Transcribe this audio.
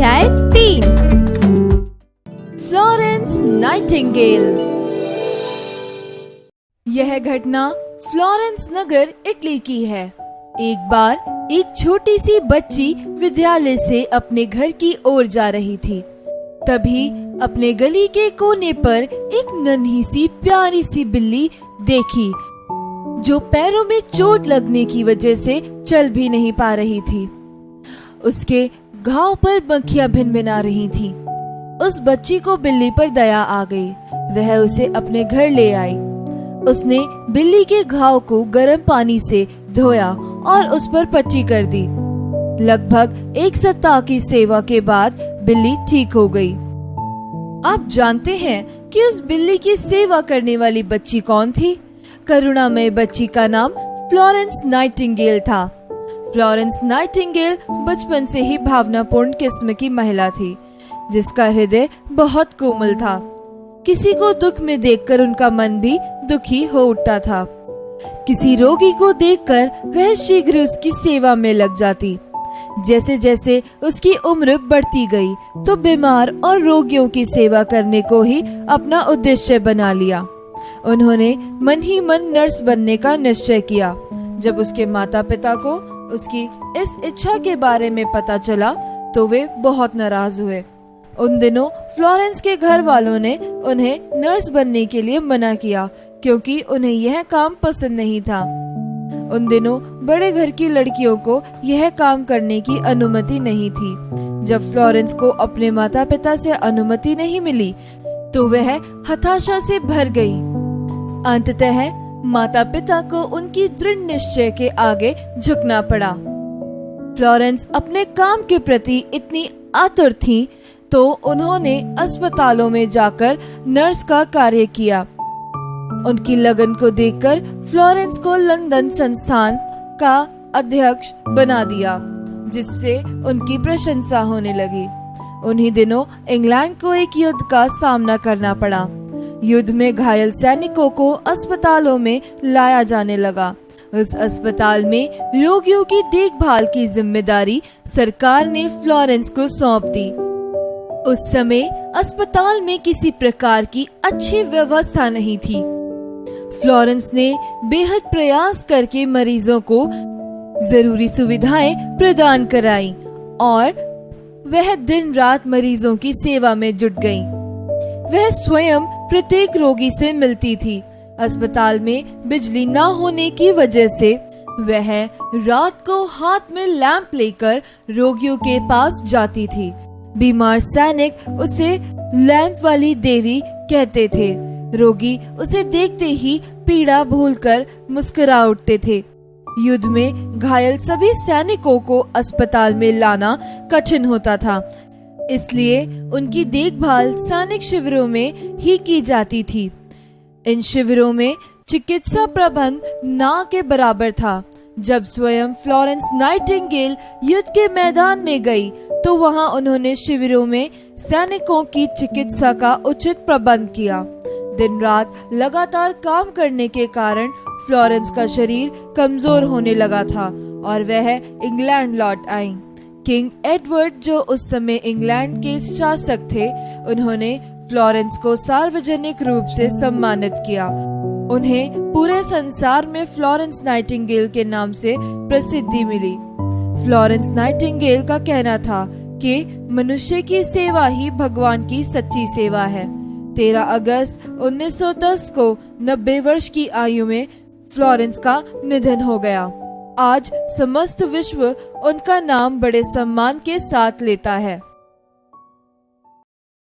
अध्याय 3 Florence Nightingale. यह घटना फ्लोरेंस नगर इटली की है। एक बार एक छोटी सी बच्ची विद्यालय से अपने घर की ओर जा रही थी। तभी अपने गली के कोने पर एक नन्ही सी प्यारी सी बिल्ली देखी, जो पैरों में चोट लगने की वजह से चल भी नहीं पा रही थी। उसके घाव पर मक्खियां भिनभिना रही थीं। उस बच्ची को बिल्ली पर दया आ गई। वह उसे अपने घर ले आई। उसने बिल्ली के घाव को गर्म पानी से धोया और उस पर पट्टी कर दी। लगभग एक सप्ताह की सेवा के बाद बिल्ली ठीक हो गई। आप जानते हैं कि उस बिल्ली की सेवा करने वाली बच्ची कौन थी? करुणामय बच्ची का नाम फ्लोरेंस नाइटिंगेल था। फ्लोरेंस नाइटिंगेल बचपन से ही भावनापूर्ण किस्म की महिला थी, जिसका हृदय बहुत कोमल था। किसी को दुख में देखकर उनका मन भी दुखी हो उठता था। किसी रोगी को देखकर वह शीघ्र उसकी सेवा में लग जाती। जैसे जैसे उसकी उम्र बढ़ती गई तो बीमार और रोगियों की सेवा करने को ही अपना उद्देश्य बना लिया। उन्होंने मन ही मन नर्स बनने का निश्चय किया। जब उसके माता पिता को उसकी इस इच्छा के बारे में पता चला तो वे बहुत नाराज हुए। उन दिनों फ्लोरेंस के घर वालों ने उन्हें नर्स बनने के लिए मना किया, क्योंकि उन्हें यह काम पसंद नहीं था। उन दिनों बड़े घर की लड़कियों को यह काम करने की अनुमति नहीं थी। जब फ्लोरेंस को अपने माता पिता से अनुमति नहीं मिली तो वह हताशा से भर गई। अंततः माता पिता को उनकी दृढ़ निश्चय के आगे झुकना पड़ा। फ्लोरेंस अपने काम के प्रति इतनी आतुर थी तो उन्होंने अस्पतालों में जाकर नर्स का कार्य किया। उनकी लगन को देखकर फ्लोरेंस को लंदन संस्थान का अध्यक्ष बना दिया, जिससे उनकी प्रशंसा होने लगी। उन्हीं दिनों इंग्लैंड को एक युद्ध का सामना करना पड़ा। युद्ध में घायल सैनिकों को अस्पतालों में लाया जाने लगा। उस अस्पताल में रोगियों की देखभाल की जिम्मेदारी सरकार ने फ्लोरेंस को सौंप दी। उस समय अस्पताल में किसी प्रकार की अच्छी व्यवस्था नहीं थी। फ्लोरेंस ने बेहद प्रयास करके मरीजों को जरूरी सुविधाएं प्रदान कराई और वह दिन रात मरीजों की सेवा में जुट गई। वह स्वयं प्रत्येक रोगी से मिलती थी। अस्पताल में बिजली न होने की वजह से वह रात को हाथ में लैंप लेकर रोगियों के पास जाती थी। बीमार सैनिक उसे लैंप वाली देवी कहते थे। रोगी उसे देखते ही पीड़ा भूलकर मुस्कुरा उठते थे। युद्ध में घायल सभी सैनिकों को अस्पताल में लाना कठिन होता था, इसलिए उनकी देखभाल सैनिक शिविरों में ही की जाती थी। इन शिविरों में चिकित्सा प्रबंध ना के बराबर था। जब स्वयं फ्लोरेंस नाइटिंगेल युद्ध के मैदान में गई तो वहां उन्होंने शिविरों में सैनिकों की चिकित्सा का उचित प्रबंध किया। दिन रात लगातार काम करने के कारण फ्लोरेंस का शरीर कमजोर होने लगा था और वह इंग्लैंड लौट आई। किंग एडवर्ड, जो उस समय इंग्लैंड के शासक थे, उन्होंने फ्लोरेंस को सार्वजनिक रूप से सम्मानित किया। उन्हें पूरे संसार में फ्लोरेंस नाइटिंगेल के नाम से प्रसिद्धि मिली। फ्लोरेंस नाइटिंगेल का कहना था कि मनुष्य की सेवा ही भगवान की सच्ची सेवा है। 13 अगस्त 1910 को 90 वर्ष की आयु में फ्लोरेंस का निधन हो गया। आज समस्त विश्व उनका नाम बड़े सम्मान के साथ लेता है।